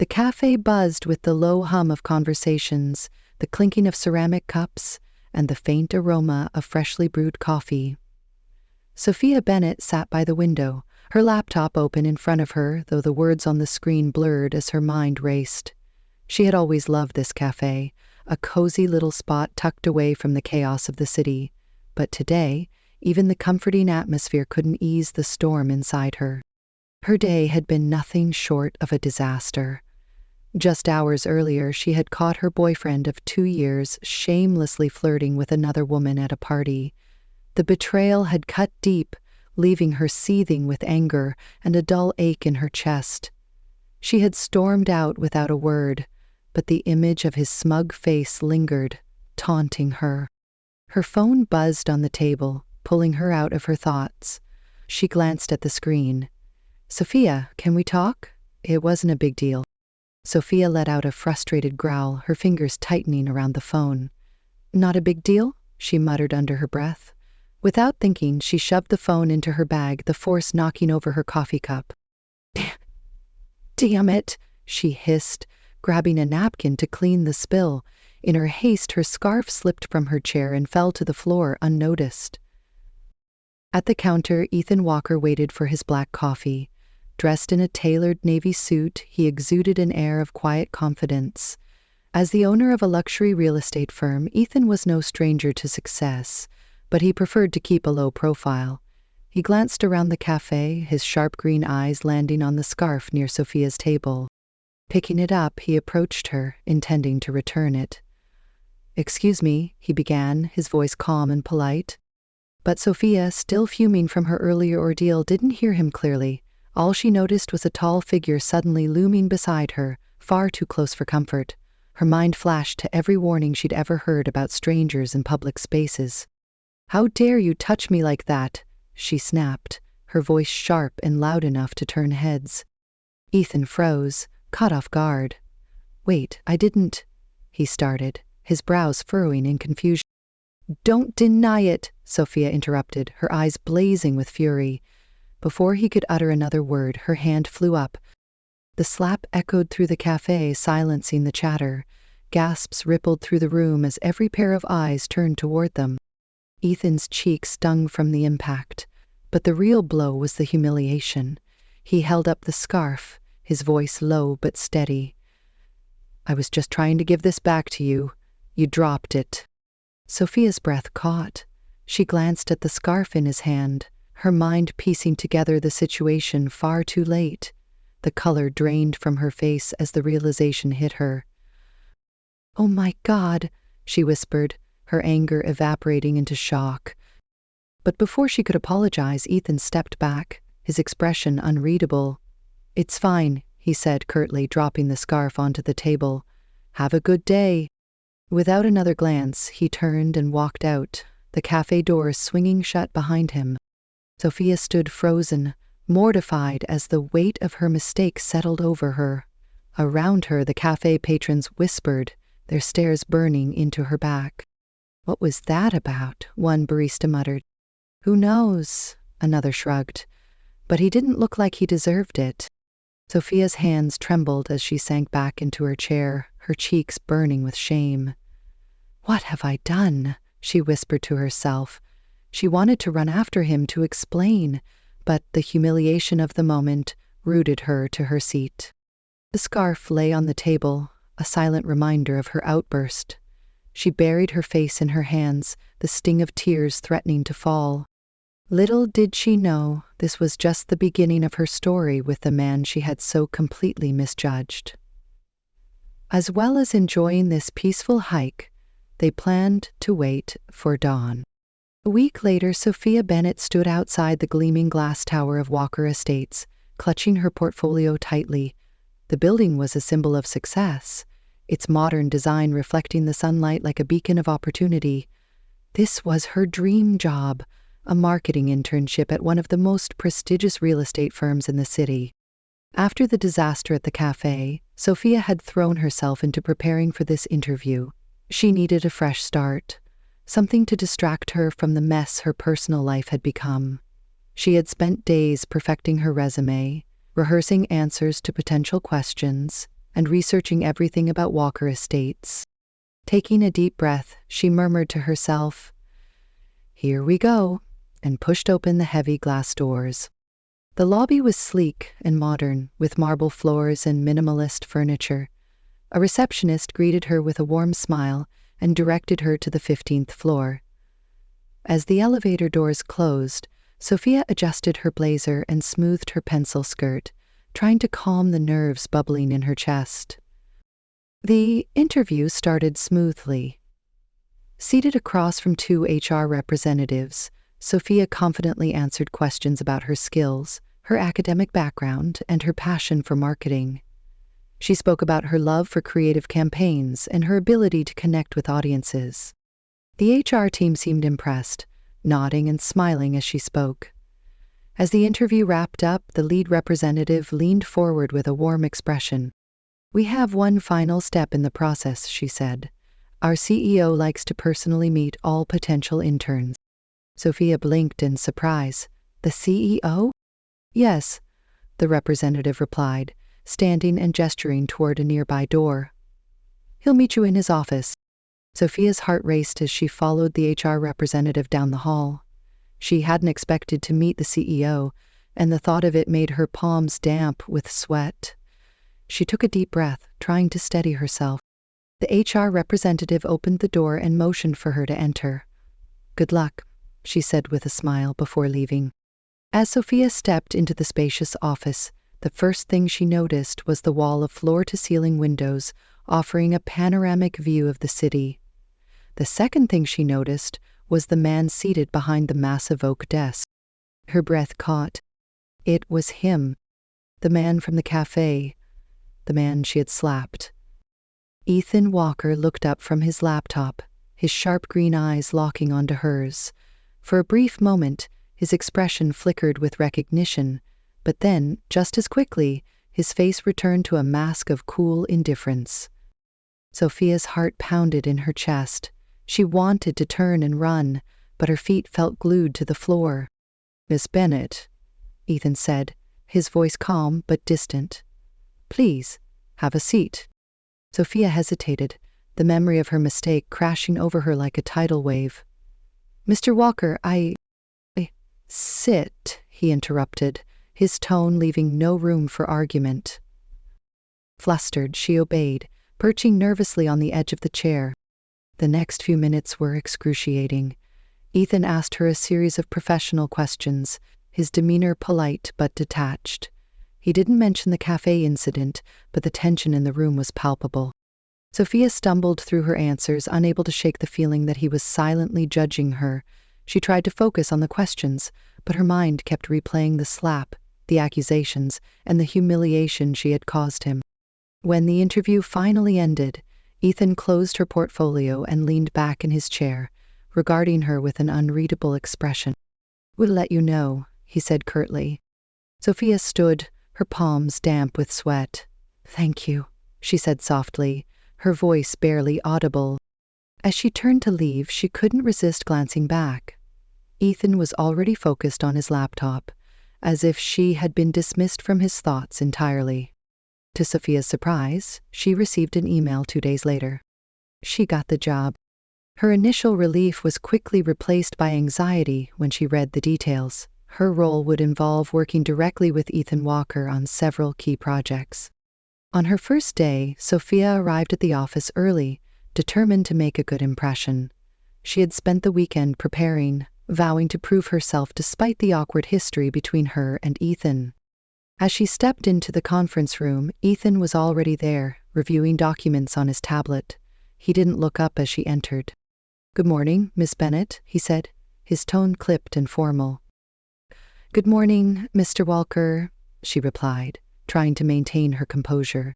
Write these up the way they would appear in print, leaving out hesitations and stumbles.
The cafe buzzed with the low hum of conversations, the clinking of ceramic cups, and the faint aroma of freshly brewed coffee. Sophia Bennett sat by the window, her laptop open in front of her, though the words on the screen blurred as her mind raced. She had always loved this cafe, a cozy little spot tucked away from the chaos of the city. But today, even the comforting atmosphere couldn't ease the storm inside her. Her day had been nothing short of a disaster. Just hours earlier, she had caught her boyfriend of 2 years shamelessly flirting with another woman at a party. The betrayal had cut deep, leaving her seething with anger and a dull ache in her chest. She had stormed out without a word, but the image of his smug face lingered, taunting her. Her phone buzzed on the table, pulling her out of her thoughts. She glanced at the screen. "Sophia, can we talk?" It wasn't a big deal. Sophia let out a frustrated growl, her fingers tightening around the phone. "Not a big deal?" she muttered under her breath. Without thinking, she shoved the phone into her bag, the force knocking over her coffee cup. "Damn it," she hissed, grabbing a napkin to clean the spill. In her haste, her scarf slipped from her chair and fell to the floor unnoticed. At the counter, Ethan Walker waited for his black coffee. Dressed in a tailored navy suit, he exuded an air of quiet confidence. As the owner of a luxury real estate firm, Ethan was no stranger to success, but he preferred to keep a low profile. He glanced around the cafe, his sharp green eyes landing on the scarf near Sophia's table. Picking it up, he approached her, intending to return it. "Excuse me," he began, his voice calm and polite. But Sophia, still fuming from her earlier ordeal, didn't hear him clearly. All she noticed was a tall figure suddenly looming beside her, far too close for comfort. Her mind flashed to every warning she'd ever heard about strangers in public spaces. "How dare you touch me like that?" she snapped, her voice sharp and loud enough to turn heads. Ethan froze, caught off guard. "Wait, I didn't," he started, his brows furrowing in confusion. "Don't deny it," Sophia interrupted, her eyes blazing with fury. Before he could utter another word, her hand flew up. The slap echoed through the cafe, silencing the chatter. Gasps rippled through the room as every pair of eyes turned toward them. Ethan's cheek stung from the impact, but the real blow was the humiliation. He held up the scarf, his voice low but steady. "I was just trying to give this back to you. You dropped it." Sophia's breath caught. She glanced at the scarf in his hand, her mind piecing together the situation far too late. The color drained from her face as the realization hit her. "Oh my God," she whispered, her anger evaporating into shock. But before she could apologize, Ethan stepped back, his expression unreadable. "It's fine," he said curtly, dropping the scarf onto the table. "Have a good day." Without another glance, he turned and walked out, the cafe doors swinging shut behind him. Sophia stood frozen, mortified as the weight of her mistake settled over her. Around her, the cafe patrons whispered, their stares burning into her back. "What was that about?" one barista muttered. "Who knows?" another shrugged. But he didn't look like he deserved it. Sophia's hands trembled as she sank back into her chair, her cheeks burning with shame. "What have I done?" she whispered to herself. She wanted to run after him to explain, but the humiliation of the moment rooted her to her seat. The scarf lay on the table, a silent reminder of her outburst. She buried her face in her hands, the sting of tears threatening to fall. Little did she know this was just the beginning of her story with the man she had so completely misjudged. As well as enjoying this peaceful hike, they planned to wait for dawn. A week later, Sophia Bennett stood outside the gleaming glass tower of Walker Estates, clutching her portfolio tightly. The building was a symbol of success, its modern design reflecting the sunlight like a beacon of opportunity. This was her dream job, a marketing internship at one of the most prestigious real estate firms in the city. After the disaster at the cafe, Sophia had thrown herself into preparing for this interview. She needed a fresh start, something to distract her from the mess her personal life had become. She had spent days perfecting her resume, rehearsing answers to potential questions, and researching everything about Walker Estates. Taking a deep breath, she murmured to herself, "Here we go," and pushed open the heavy glass doors. The lobby was sleek and modern, with marble floors and minimalist furniture. A receptionist greeted her with a warm smile and directed her to the 15th floor. As the elevator doors closed, Sophia adjusted her blazer and smoothed her pencil skirt, trying to calm the nerves bubbling in her chest. The interview started smoothly. Seated across from two HR representatives, Sophia confidently answered questions about her skills, her academic background, and her passion for marketing. She spoke about her love for creative campaigns and her ability to connect with audiences. The HR team seemed impressed, nodding and smiling as she spoke. As the interview wrapped up, the lead representative leaned forward with a warm expression. "We have one final step in the process," she said. "Our CEO likes to personally meet all potential interns." Sophia blinked in surprise. "The CEO?" "Yes," the representative replied, standing and gesturing toward a nearby door. "He'll meet you in his office." Sophia's heart raced as she followed the HR representative down the hall. She hadn't expected to meet the CEO, and the thought of it made her palms damp with sweat. She took a deep breath, trying to steady herself. The HR representative opened the door and motioned for her to enter. "Good luck," she said with a smile before leaving. As Sophia stepped into the spacious office, the first thing she noticed was the wall of floor-to-ceiling windows offering a panoramic view of the city. The second thing she noticed was the man seated behind the massive oak desk. Her breath caught. It was him, the man from the cafe, the man she had slapped. Ethan Walker looked up from his laptop, his sharp green eyes locking onto hers. For a brief moment, his expression flickered with recognition, but then, just as quickly, his face returned to a mask of cool indifference. Sophia's heart pounded in her chest. She wanted to turn and run, but her feet felt glued to the floor. "Miss Bennett," Ethan said, his voice calm but distant. "Please, have a seat." Sophia hesitated, the memory of her mistake crashing over her like a tidal wave. "Mr. Walker, I sit," he interrupted, his tone leaving no room for argument. Flustered, she obeyed, perching nervously on the edge of the chair. The next few minutes were excruciating. Ethan asked her a series of professional questions, his demeanor polite but detached. He didn't mention the cafe incident, but the tension in the room was palpable. Sophia stumbled through her answers, unable to shake the feeling that he was silently judging her. She tried to focus on the questions, but her mind kept replaying the slap, the accusations, and the humiliation she had caused him. When the interview finally ended, Ethan closed her portfolio and leaned back in his chair, regarding her with an unreadable expression. "We'll let you know," he said curtly. Sophia stood, her palms damp with sweat. "Thank you," she said softly, her voice barely audible. As she turned to leave, she couldn't resist glancing back. Ethan was already focused on his laptop, as if she had been dismissed from his thoughts entirely. To Sophia's surprise, she received an email 2 days later. She got the job. Her initial relief was quickly replaced by anxiety when she read the details. Her role would involve working directly with Ethan Walker on several key projects. On her first day, Sophia arrived at the office early, determined to make a good impression. She had spent the weekend preparing, vowing to prove herself despite the awkward history between her and Ethan. As she stepped into the conference room, Ethan was already there, reviewing documents on his tablet. He didn't look up as she entered. "Good morning, Miss Bennett," he said, his tone clipped and formal. "Good morning, Mr. Walker," she replied, trying to maintain her composure.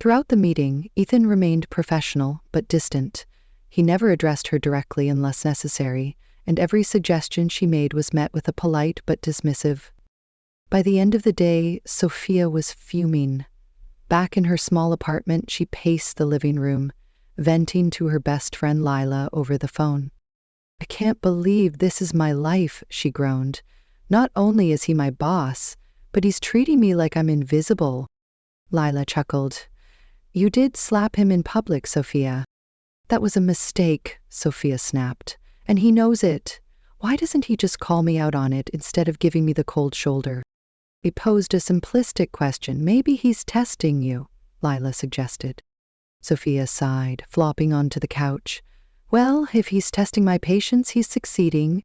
Throughout the meeting, Ethan remained professional but distant. He never addressed her directly unless necessary, and every suggestion she made was met with a polite but dismissive. By the end of the day, Sophia was fuming. Back in her small apartment, she paced the living room, venting to her best friend Lila over the phone. "I can't believe this is my life," she groaned. "Not only is he my boss, but he's treating me like I'm invisible." Lila chuckled. You did slap him in public, Sophia. That was a mistake, Sophia snapped. And he knows it. Why doesn't he just call me out on it instead of giving me the cold shoulder? He posed a simplistic question. Maybe he's testing you, Lila suggested. Sophia sighed, flopping onto the couch. Well, if he's testing my patience, he's succeeding.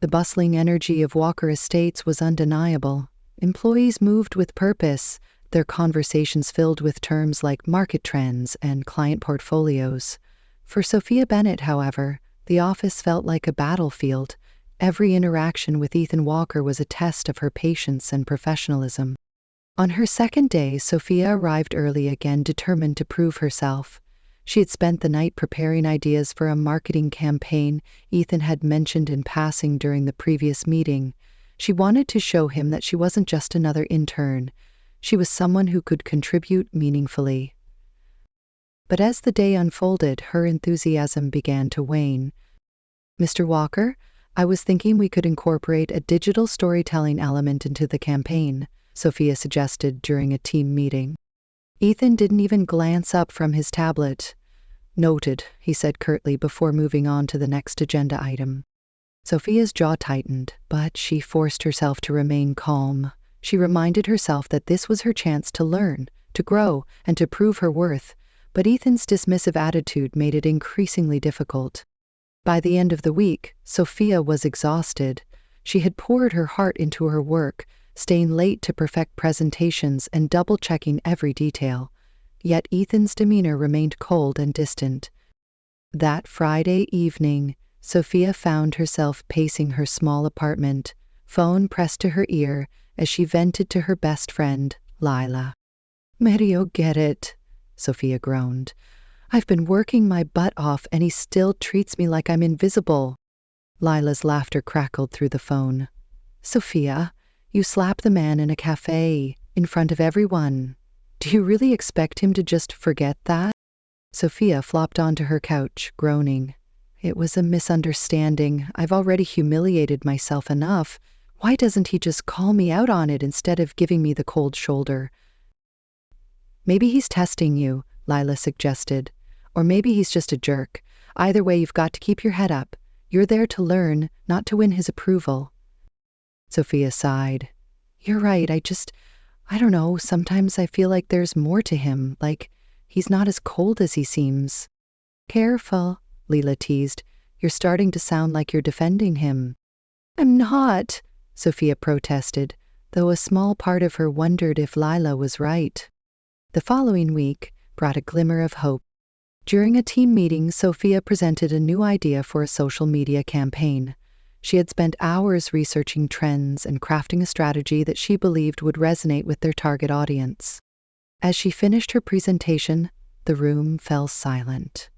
The bustling energy of Walker Estates was undeniable. Employees moved with purpose, their conversations filled with terms like market trends and client portfolios. For Sophia Bennett, however, the office felt like a battlefield. Every interaction with Ethan Walker was a test of her patience and professionalism. On her second day, Sophia arrived early again, determined to prove herself. She had spent the night preparing ideas for a marketing campaign Ethan had mentioned in passing during the previous meeting. She wanted to show him that she wasn't just another intern. She was someone who could contribute meaningfully. But as the day unfolded, her enthusiasm began to wane. Mr. Walker, I was thinking we could incorporate a digital storytelling element into the campaign, Sophia suggested during a team meeting. Ethan didn't even glance up from his tablet. Noted, he said curtly before moving on to the next agenda item. Sophia's jaw tightened, but she forced herself to remain calm. She reminded herself that this was her chance to learn, to grow, and to prove her worth, but Ethan's dismissive attitude made it increasingly difficult. By the end of the week, Sophia was exhausted. She had poured her heart into her work, staying late to perfect presentations and double-checking every detail. Yet Ethan's demeanor remained cold and distant. That Friday evening, Sophia found herself pacing her small apartment, phone pressed to her ear as she vented to her best friend, Lila. "Mario, get it," Sophia groaned. "I've been working my butt off and he still treats me like I'm invisible." Lila's laughter crackled through the phone. "Sophia, you slapped the man in a cafe, in front of everyone. Do you really expect him to just forget that?" Sophia flopped onto her couch, groaning. "It was a misunderstanding. I've already humiliated myself enough. Why doesn't he just call me out on it instead of giving me the cold shoulder?" "Maybe he's testing you," Lila suggested. "Or maybe he's just a jerk. Either way, you've got to keep your head up. You're there to learn, not to win his approval." Sophia sighed. "You're right, I don't know, sometimes I feel like there's more to him, like he's not as cold as he seems." "Careful," Lila teased. "You're starting to sound like you're defending him." "I'm not," Sophia protested, though a small part of her wondered if Lila was right. The following week brought a glimmer of hope. During a team meeting, Sophia presented a new idea for a social media campaign. She had spent hours researching trends and crafting a strategy that she believed would resonate with their target audience. As she finished her presentation, the room fell silent.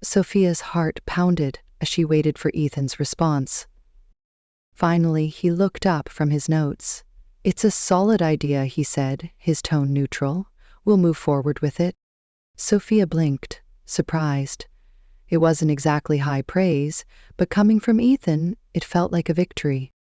Sophia's heart pounded as she waited for Ethan's response. Finally, he looked up from his notes. "It's a solid idea," he said, his tone neutral. "We'll move forward with it." Sophia blinked, surprised. It wasn't exactly high praise, but coming from Ethan, it felt like a victory.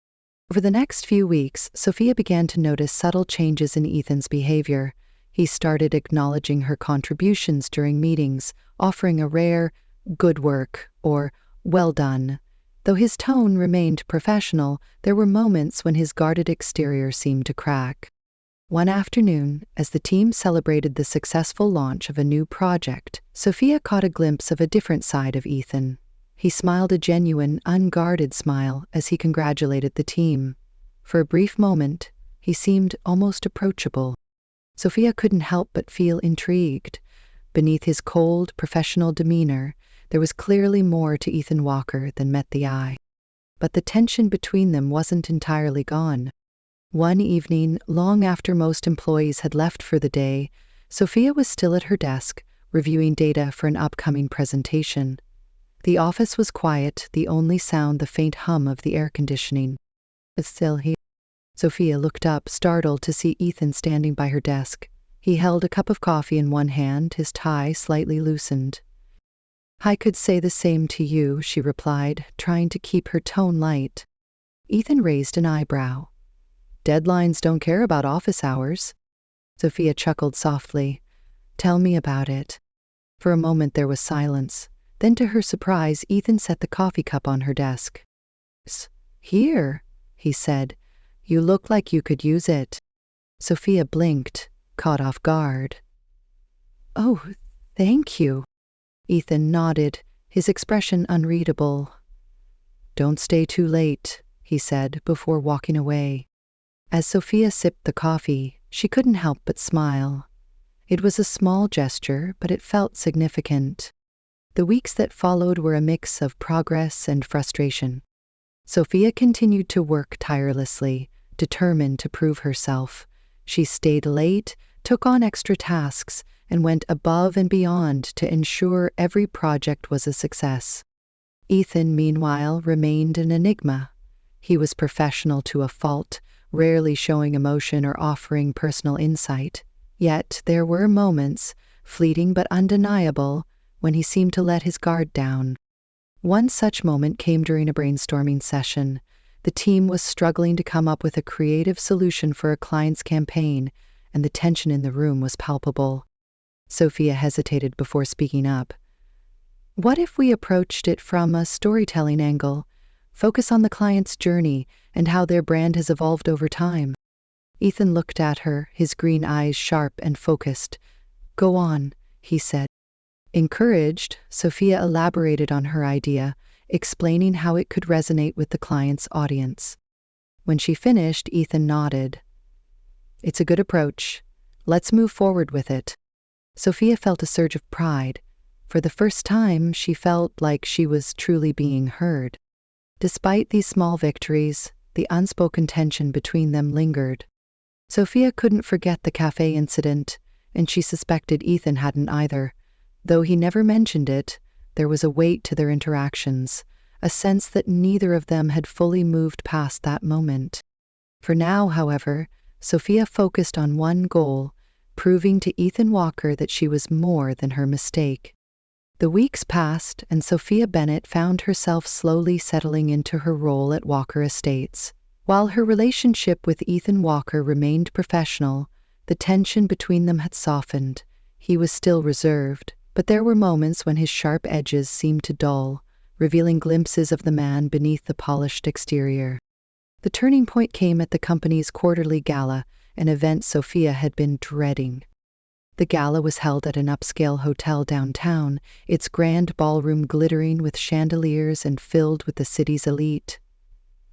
Over the next few weeks, Sophia began to notice subtle changes in Ethan's behavior. He started acknowledging her contributions during meetings, offering a rare, "good work," or "well done." Though his tone remained professional, there were moments when his guarded exterior seemed to crack. One afternoon, as the team celebrated the successful launch of a new project, Sophia caught a glimpse of a different side of Ethan. He smiled a genuine, unguarded smile as he congratulated the team. For a brief moment, he seemed almost approachable. Sophia couldn't help but feel intrigued. Beneath his cold, professional demeanor, there was clearly more to Ethan Walker than met the eye. But the tension between them wasn't entirely gone. One evening, long after most employees had left for the day, Sophia was still at her desk, reviewing data for an upcoming presentation. The office was quiet, the only sound the faint hum of the air conditioning. "It's still here." Sophia looked up, startled to see Ethan standing by her desk. He held a cup of coffee in one hand, his tie slightly loosened. "I could say the same to you," she replied, trying to keep her tone light. Ethan raised an eyebrow. "Deadlines don't care about office hours." Sophia chuckled softly. Tell me about it. For a moment there was silence. Then to her surprise, Ethan set the coffee cup on her desk. Here, he said. You look like you could use it. Sophia blinked, caught off guard. Oh, thank you. Ethan nodded, his expression unreadable. Don't stay too late, he said before walking away. As Sophia sipped the coffee, she couldn't help but smile. It was a small gesture, but it felt significant. The weeks that followed were a mix of progress and frustration. Sophia continued to work tirelessly, determined to prove herself. She stayed late, took on extra tasks, and went above and beyond to ensure every project was a success. Ethan, meanwhile, remained an enigma. He was professional to a fault, rarely showing emotion or offering personal insight. Yet there were moments, fleeting but undeniable, when he seemed to let his guard down. One such moment came during a brainstorming session. The team was struggling to come up with a creative solution for a client's campaign, and the tension in the room was palpable. Sophia hesitated before speaking up. What if we approached it from a storytelling angle? Focus on the client's journey and how their brand has evolved over time. Ethan looked at her, his green eyes sharp and focused. Go on, he said. Encouraged, Sophia elaborated on her idea, explaining how it could resonate with the client's audience. When she finished, Ethan nodded. It's a good approach. Let's move forward with it. Sophia felt a surge of pride. For the first time, she felt like she was truly being heard. Despite these small victories, the unspoken tension between them lingered. Sophia couldn't forget the cafe incident, and she suspected Ethan hadn't either. Though he never mentioned it, there was a weight to their interactions, a sense that neither of them had fully moved past that moment. For now, however, Sophia focused on one goal, proving to Ethan Walker that she was more than her mistake. The weeks passed, and Sophia Bennett found herself slowly settling into her role at Walker Estates. While her relationship with Ethan Walker remained professional, the tension between them had softened. He was still reserved, but there were moments when his sharp edges seemed to dull, revealing glimpses of the man beneath the polished exterior. The turning point came at the company's quarterly gala, an event Sophia had been dreading. The gala was held at an upscale hotel downtown, its grand ballroom glittering with chandeliers and filled with the city's elite.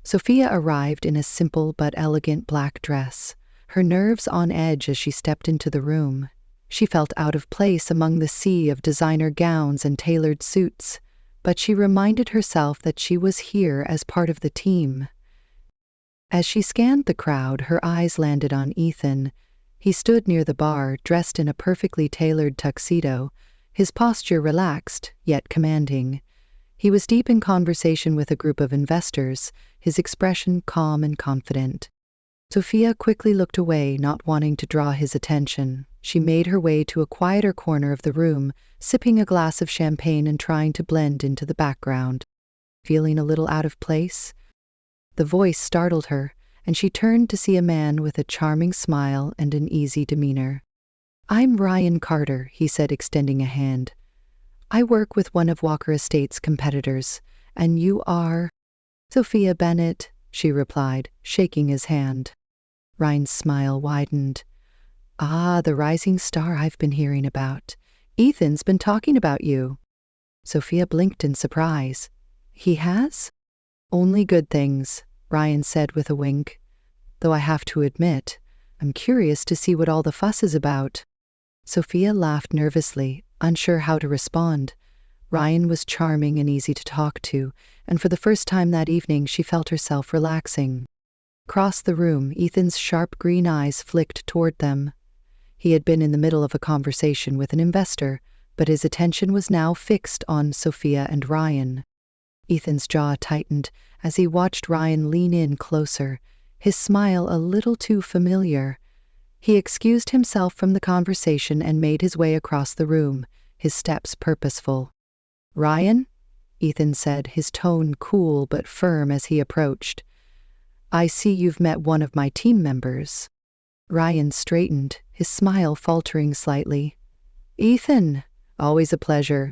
Sophia arrived in a simple but elegant black dress, her nerves on edge as she stepped into the room. She felt out of place among the sea of designer gowns and tailored suits, but she reminded herself that she was here as part of the team. As she scanned the crowd, her eyes landed on Ethan. He stood near the bar, dressed in a perfectly tailored tuxedo, his posture relaxed, yet commanding. He was deep in conversation with a group of investors, his expression calm and confident. Sophia quickly looked away, not wanting to draw his attention. She made her way to a quieter corner of the room, sipping a glass of champagne and trying to blend into the background. Feeling a little out of place? The voice startled her, and she turned to see a man with a charming smile and an easy demeanor. I'm Ryan Carter, he said, extending a hand. I work with one of Walker Estates' competitors, and you are? Sophia Bennett, she replied, shaking his hand. Ryan's smile widened. Ah, the rising star I've been hearing about. Ethan's been talking about you. Sophia blinked in surprise. He has? Only good things, Ryan said with a wink. Though I have to admit, I'm curious to see what all the fuss is about. Sophia laughed nervously, unsure how to respond. Ryan was charming and easy to talk to, and for the first time that evening she felt herself relaxing. Across the room, Ethan's sharp green eyes flicked toward them. He had been in the middle of a conversation with an investor, but his attention was now fixed on Sophia and Ryan. Ethan's jaw tightened as he watched Ryan lean in closer, his smile a little too familiar. He excused himself from the conversation and made his way across the room, his steps purposeful. Ryan? Ethan said, his tone cool but firm as he approached. I see you've met one of my team members. Ryan straightened, his smile faltering slightly. Ethan! Always a pleasure.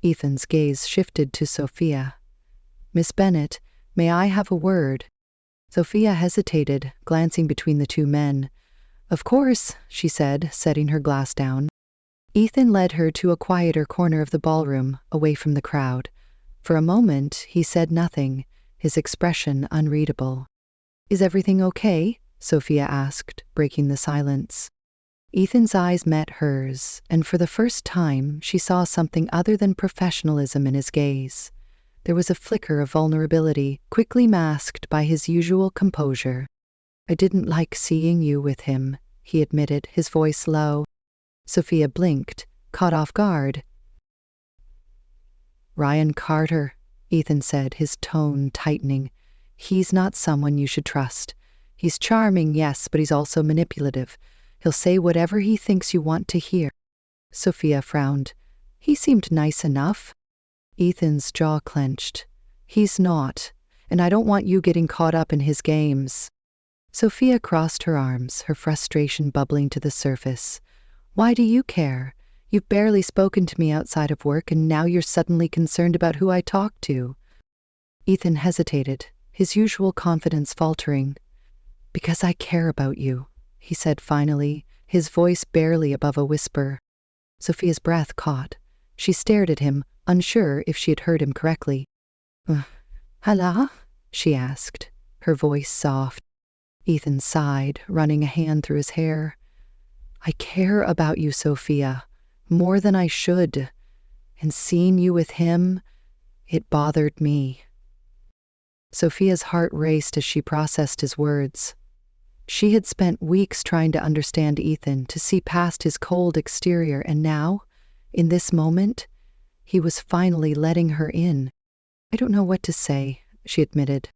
Ethan's gaze shifted to Sophia. Miss Bennet, may I have a word? Sophia hesitated, glancing between the two men. Of course, she said, setting her glass down. Ethan led her to a quieter corner of the ballroom, away from the crowd. For a moment, he said nothing, his expression unreadable. Is everything okay? Sophia asked, breaking the silence. Ethan's eyes met hers, and for the first time, she saw something other than professionalism in his gaze. There was a flicker of vulnerability, quickly masked by his usual composure. I didn't like seeing you with him, he admitted, his voice low. Sophia blinked, caught off guard. Ryan Carter, Ethan said, his tone tightening. He's not someone you should trust. He's charming, yes, but he's also manipulative. He'll say whatever he thinks you want to hear. Sophia frowned. He seemed nice enough. Ethan's jaw clenched. He's not, and I don't want you getting caught up in his games. Sophia crossed her arms, her frustration bubbling to the surface. Why do you care? You've barely spoken to me outside of work, and now you're suddenly concerned about who I talk to. Ethan hesitated, his usual confidence faltering. Because I care about you, he said finally, his voice barely above a whisper. Sophia's breath caught. She stared at him, unsure if she had heard him correctly. Hello? She asked, her voice soft. Ethan sighed, running a hand through his hair. I care about you, Sophia, more than I should, and seeing you with him, it bothered me. Sophia's heart raced as she processed his words. She had spent weeks trying to understand Ethan, to see past his cold exterior, and now, in this moment, he was finally letting her in. I don't know what to say, she admitted.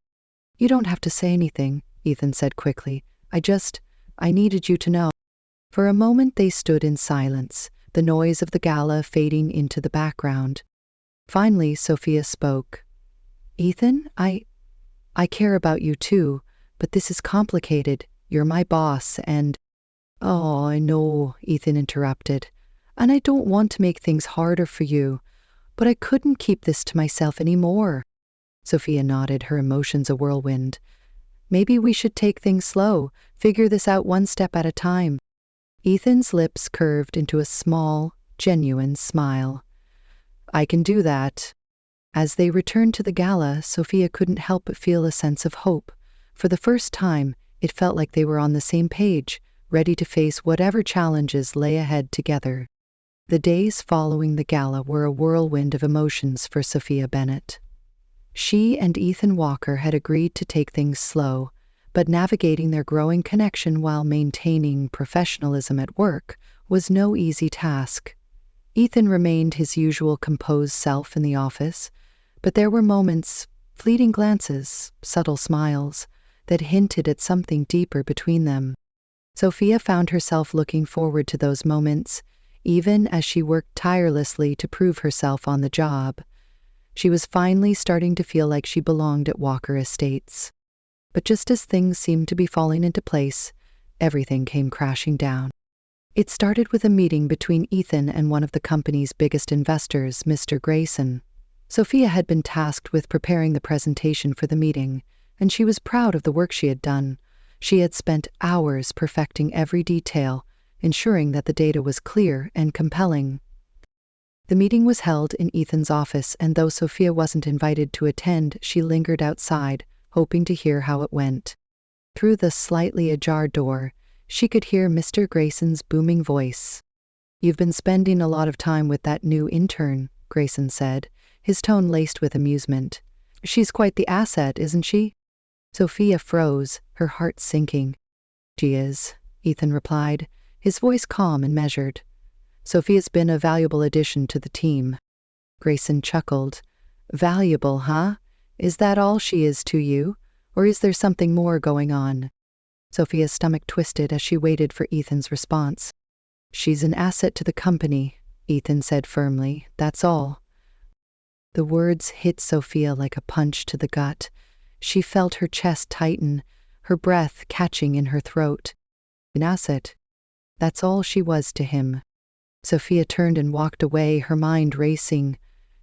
You don't have to say anything, Ethan said quickly. I needed you to know. For a moment they stood in silence, the noise of the gala fading into the background. Finally, Sophia spoke. Ethan, I care about you too, but this is complicated. You're my boss, and— Oh, I know, Ethan interrupted. And I don't want to make things harder for you, but I couldn't keep this to myself anymore. Sophia nodded, her emotions a whirlwind. Maybe we should take things slow, figure this out one step at a time. Ethan's lips curved into a small, genuine smile. I can do that. As they returned to the gala, Sophia couldn't help but feel a sense of hope. For the first time, it felt like they were on the same page, ready to face whatever challenges lay ahead together. The days following the gala were a whirlwind of emotions for Sophia Bennet. She and Ethan Walker had agreed to take things slow, but navigating their growing connection while maintaining professionalism at work was no easy task. Ethan remained his usual composed self in the office, but there were moments, fleeting glances, subtle smiles, that hinted at something deeper between them. Sophia found herself looking forward to those moments, even as she worked tirelessly to prove herself on the job. She was finally starting to feel like she belonged at Walker Estates. But just as things seemed to be falling into place, everything came crashing down. It started with a meeting between Ethan and one of the company's biggest investors, Mr. Grayson. Sophia had been tasked with preparing the presentation for the meeting, and she was proud of the work she had done. She had spent hours perfecting every detail, ensuring that the data was clear and compelling. The meeting was held in Ethan's office, and though Sophia wasn't invited to attend, she lingered outside, hoping to hear how it went. Through the slightly ajar door, she could hear Mr. Grayson's booming voice. You've been spending a lot of time with that new intern, Grayson said, his tone laced with amusement. She's quite the asset, isn't she? Sophia froze, her heart sinking. She is, Ethan replied, his voice calm and measured. Sophia's been a valuable addition to the team. Grayson chuckled. Valuable, huh? Is that all she is to you? Or is there something more going on? Sophia's stomach twisted as she waited for Ethan's response. She's an asset to the company, Ethan said firmly. That's all. The words hit Sophia like a punch to the gut. She felt her chest tighten, her breath catching in her throat. An asset. That's all she was to him. Sophia turned and walked away, her mind racing.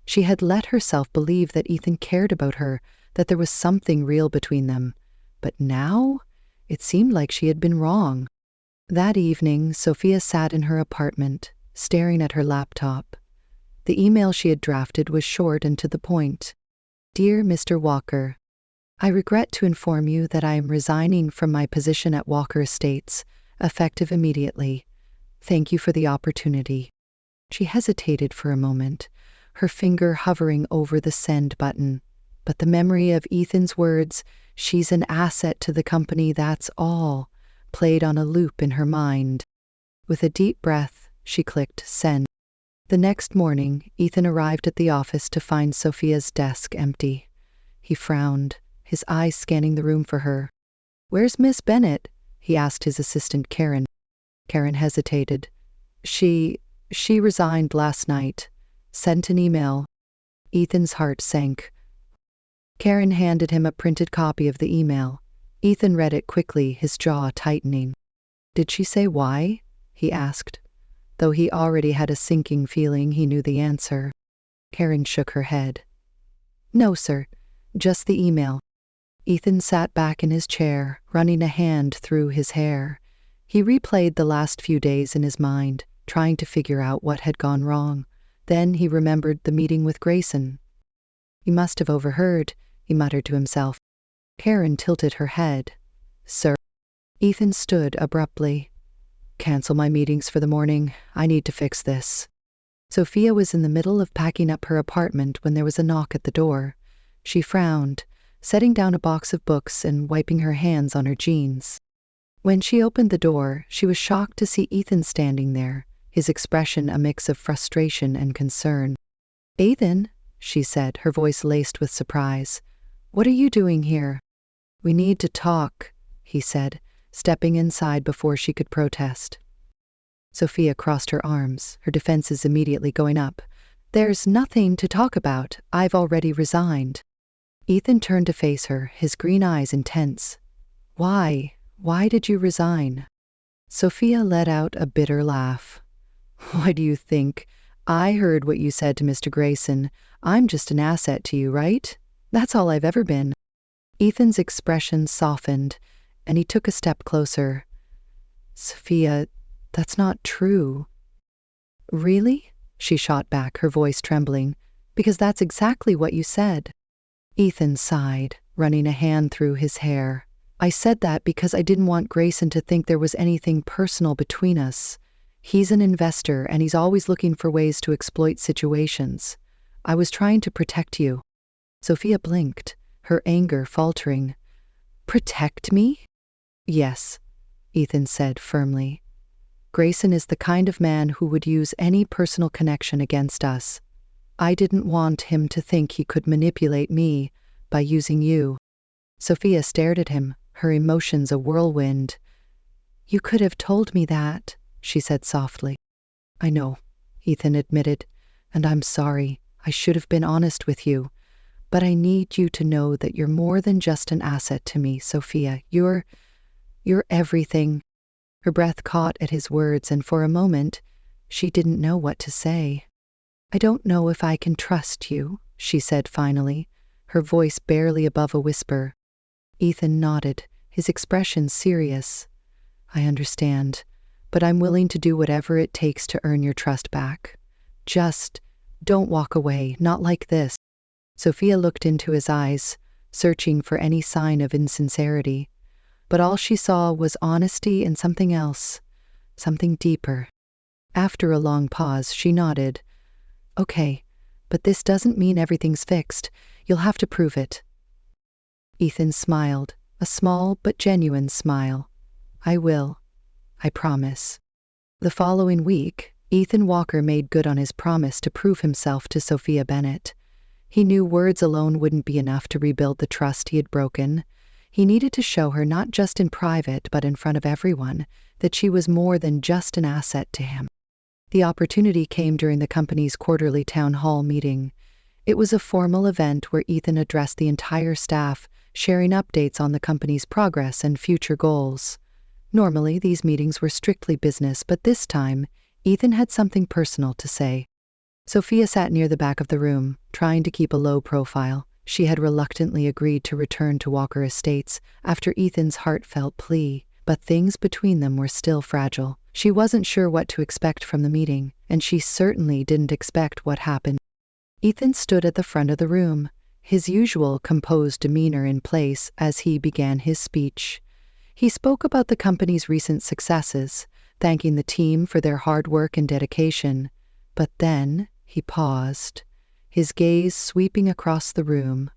She had let herself believe that Ethan cared about her, that there was something real between them. But now, it seemed like she had been wrong. That evening, Sophia sat in her apartment, staring at her laptop. The email she had drafted was short and to the point. Dear Mr. Walker, I regret to inform you that I am resigning from my position at Walker Estates, effective immediately. Thank you for the opportunity. She hesitated for a moment, her finger hovering over the send button. But the memory of Ethan's words, "She's an asset to the company, that's all," played on a loop in her mind. With a deep breath, she clicked send. The next morning, Ethan arrived at the office to find Sophia's desk empty. He frowned, his eyes scanning the room for her. "Where's Miss Bennett?" he asked his assistant Karen. Karen hesitated. She resigned last night. Sent an email." Ethan's heart sank. Karen handed him a printed copy of the email. Ethan read it quickly, his jaw tightening. "Did she say why?" he asked. Though he already had a sinking feeling, he knew the answer. Karen shook her head. "No, sir. Just the email." Ethan sat back in his chair, running a hand through his hair. He replayed the last few days in his mind, trying to figure out what had gone wrong. Then he remembered the meeting with Grayson. He must have overheard, he muttered to himself. Karen tilted her head. "Sir." Ethan stood abruptly. "Cancel my meetings for the morning. I need to fix this." Sophia was in the middle of packing up her apartment when there was a knock at the door. She frowned, setting down a box of books and wiping her hands on her jeans. When she opened the door, she was shocked to see Ethan standing there, his expression a mix of frustration and concern. "Ethan," she said, her voice laced with surprise. "What are you doing here?" "We need to talk," he said, stepping inside before she could protest. Sophia crossed her arms, her defenses immediately going up. "There's nothing to talk about. I've already resigned." Ethan turned to face her, his green eyes intense. "Why? Why did you resign?" Sophia let out a bitter laugh. "What do you think? I heard what you said to Mr. Grayson. I'm just an asset to you, right? That's all I've ever been." Ethan's expression softened, and he took a step closer. "Sophia, that's not true." "Really?" she shot back, her voice trembling. "Because that's exactly what you said." Ethan sighed, running a hand through his hair. "I said that because I didn't want Grayson to think there was anything personal between us. He's an investor, and he's always looking for ways to exploit situations. I was trying to protect you." Sophia blinked, her anger faltering. "Protect me?" "Yes," Ethan said firmly. "Grayson is the kind of man who would use any personal connection against us. I didn't want him to think he could manipulate me by using you." Sophia stared at him, her emotions a whirlwind. "You could have told me that," she said softly. "I know," Ethan admitted, "and I'm sorry. I should have been honest with you. But I need you to know that you're more than just an asset to me, Sophia. You're everything." Her breath caught at his words, and for a moment, she didn't know what to say. "I don't know if I can trust you," she said finally, her voice barely above a whisper. Ethan nodded, his expression serious. "I understand, but I'm willing to do whatever it takes to earn your trust back. Just don't walk away, not like this." Sophia looked into his eyes, searching for any sign of insincerity. But all she saw was honesty and something else, something deeper. After a long pause, she nodded. "Okay, but this doesn't mean everything's fixed. You'll have to prove it." Ethan smiled, a small but genuine smile. "I will. I promise." The following week, Ethan Walker made good on his promise to prove himself to Sophia Bennett. He knew words alone wouldn't be enough to rebuild the trust he had broken. He needed to show her, not just in private but in front of everyone, that she was more than just an asset to him. The opportunity came during the company's quarterly town hall meeting. It was a formal event where Ethan addressed the entire staff, sharing updates on the company's progress and future goals. Normally, these meetings were strictly business, but this time, Ethan had something personal to say. Sophia sat near the back of the room, trying to keep a low profile. She had reluctantly agreed to return to Walker Estates after Ethan's heartfelt plea, but things between them were still fragile. She wasn't sure what to expect from the meeting, and she certainly didn't expect what happened. Ethan stood at the front of the room, his usual composed demeanor in place as he began his speech. He spoke about the company's recent successes, thanking the team for their hard work and dedication. But then he paused, his gaze sweeping across the room.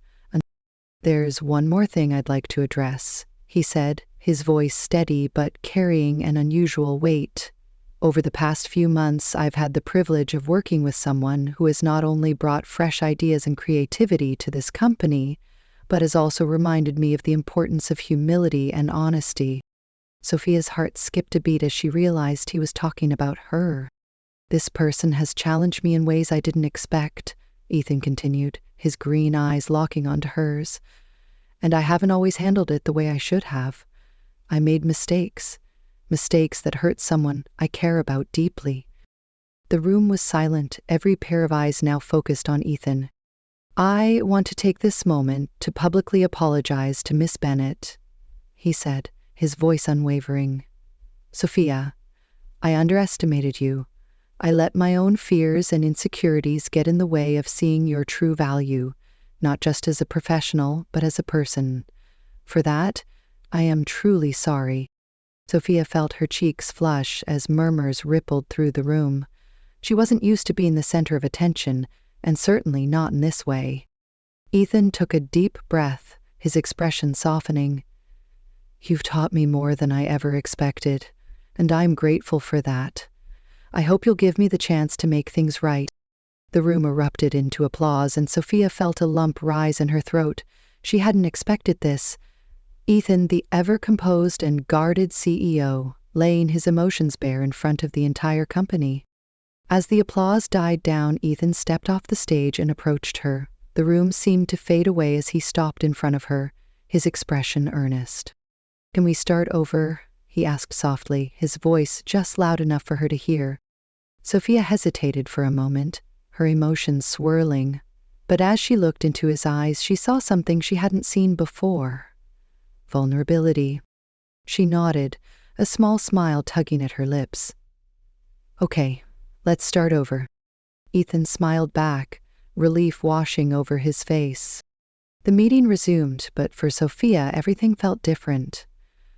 "There's one more thing I'd like to address," he said, his voice steady but carrying an unusual weight. "Over the past few months, I've had the privilege of working with someone who has not only brought fresh ideas and creativity to this company, but has also reminded me of the importance of humility and honesty." Sophia's heart skipped a beat as she realized he was talking about her. "This person has challenged me in ways I didn't expect," Ethan continued, his green eyes locking onto hers. "And I haven't always handled it the way I should have. I made mistakes that hurt someone I care about deeply." The room was silent, every pair of eyes now focused on Ethan. "I want to take this moment to publicly apologize to Miss Bennett," he said, his voice unwavering. "Sophia, I underestimated you. I let my own fears and insecurities get in the way of seeing your true value, not just as a professional, but as a person. For that, I am truly sorry." Sophia felt her cheeks flush as murmurs rippled through the room. She wasn't used to being the center of attention, and certainly not in this way. Ethan took a deep breath, his expression softening. "You've taught me more than I ever expected, and I'm grateful for that. I hope you'll give me the chance to make things right." The room erupted into applause, and Sophia felt a lump rise in her throat. She hadn't expected this. Ethan, the ever-composed and guarded CEO, laying his emotions bare in front of the entire company. As the applause died down, Ethan stepped off the stage and approached her. The room seemed to fade away as he stopped in front of her, his expression earnest. "Can we start over?" he asked softly, his voice just loud enough for her to hear. Sophia hesitated for a moment, her emotions swirling. But as she looked into his eyes, she saw something she hadn't seen before. Vulnerability. She nodded, a small smile tugging at her lips. "Okay, let's start over." Ethan smiled back, relief washing over his face. The meeting resumed, but for Sophia, everything felt different.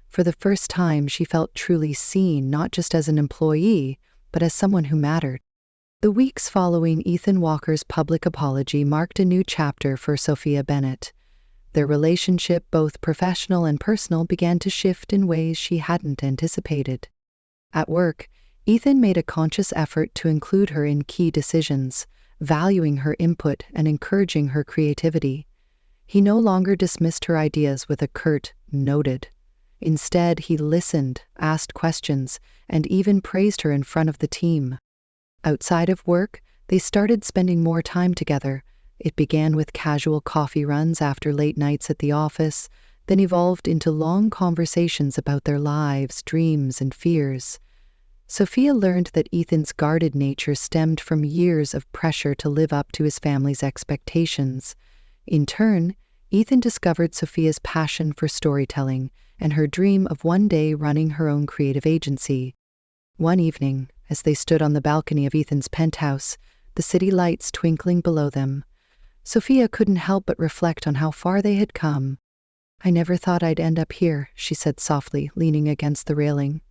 For the first time, she felt truly seen, not just as an employee, but as someone who mattered. The weeks following Ethan Walker's public apology marked a new chapter for Sophia Bennett. Their relationship, both professional and personal, began to shift in ways she hadn't anticipated. At work, Ethan made a conscious effort to include her in key decisions, valuing her input and encouraging her creativity. He no longer dismissed her ideas with a curt, "noted." Instead, he listened, asked questions, and even praised her in front of the team. Outside of work, they started spending more time together. It began with casual coffee runs after late nights at the office, then evolved into long conversations about their lives, dreams, and fears. Sophia learned that Ethan's guarded nature stemmed from years of pressure to live up to his family's expectations. In turn, Ethan discovered Sophia's passion for storytelling and her dream of one day running her own creative agency. One evening, as they stood on the balcony of Ethan's penthouse, the city lights twinkling below them, Sophia couldn't help but reflect on how far they had come. "I never thought I'd end up here," she said softly, leaning against the railing.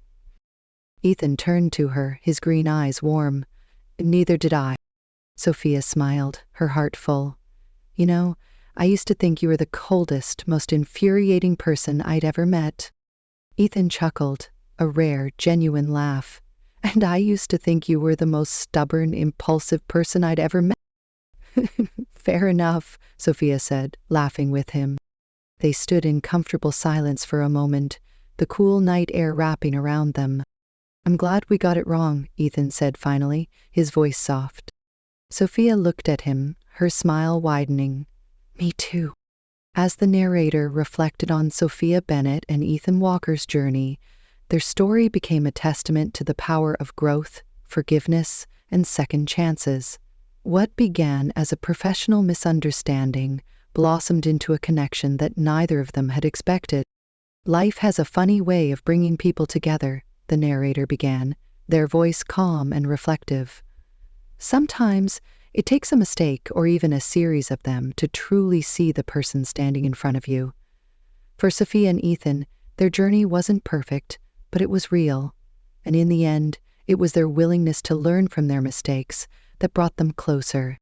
Ethan turned to her, his green eyes warm. "Neither did I." Sophia smiled, her heart full. "You know, I used to think you were the coldest, most infuriating person I'd ever met." Ethan chuckled, a rare, genuine laugh. "And I used to think you were the most stubborn, impulsive person I'd ever met." "Fair enough," Sophia said, laughing with him. They stood in comfortable silence for a moment, the cool night air wrapping around them. "I'm glad we got it wrong," Ethan said finally, his voice soft. Sophia looked at him, her smile widening. "Me too." As the narrator reflected on Sophia Bennett and Ethan Walker's journey, their story became a testament to the power of growth, forgiveness, and second chances. What began as a professional misunderstanding blossomed into a connection that neither of them had expected. Life has a funny way of bringing people together, the narrator began, their voice calm and reflective. Sometimes it takes a mistake or even a series of them to truly see the person standing in front of you. For Sophia and Ethan, their journey wasn't perfect, but it was real. And in the end, it was their willingness to learn from their mistakes that brought them closer.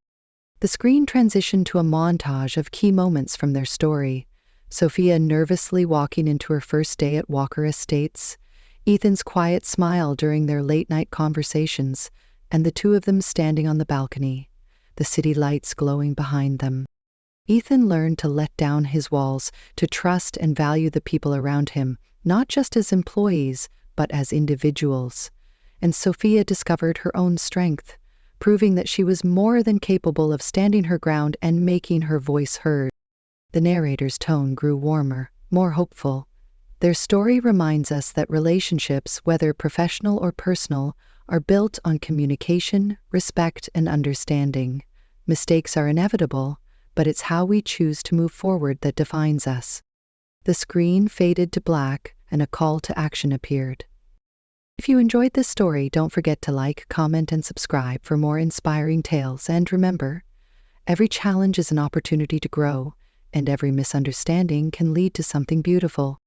The screen transitioned to a montage of key moments from their story. Sophia nervously walking into her first day at Walker Estates, Ethan's quiet smile during their late-night conversations, and the two of them standing on the balcony, the city lights glowing behind them. Ethan learned to let down his walls, to trust and value the people around him, not just as employees, but as individuals. And Sophia discovered her own strength, proving that she was more than capable of standing her ground and making her voice heard. The narrator's tone grew warmer, more hopeful. Their story reminds us that relationships, whether professional or personal, are built on communication, respect, and understanding. Mistakes are inevitable, but it's how we choose to move forward that defines us. The screen faded to black, and a call to action appeared. If you enjoyed this story, don't forget to like, comment, and subscribe for more inspiring tales. And remember, every challenge is an opportunity to grow, and every misunderstanding can lead to something beautiful.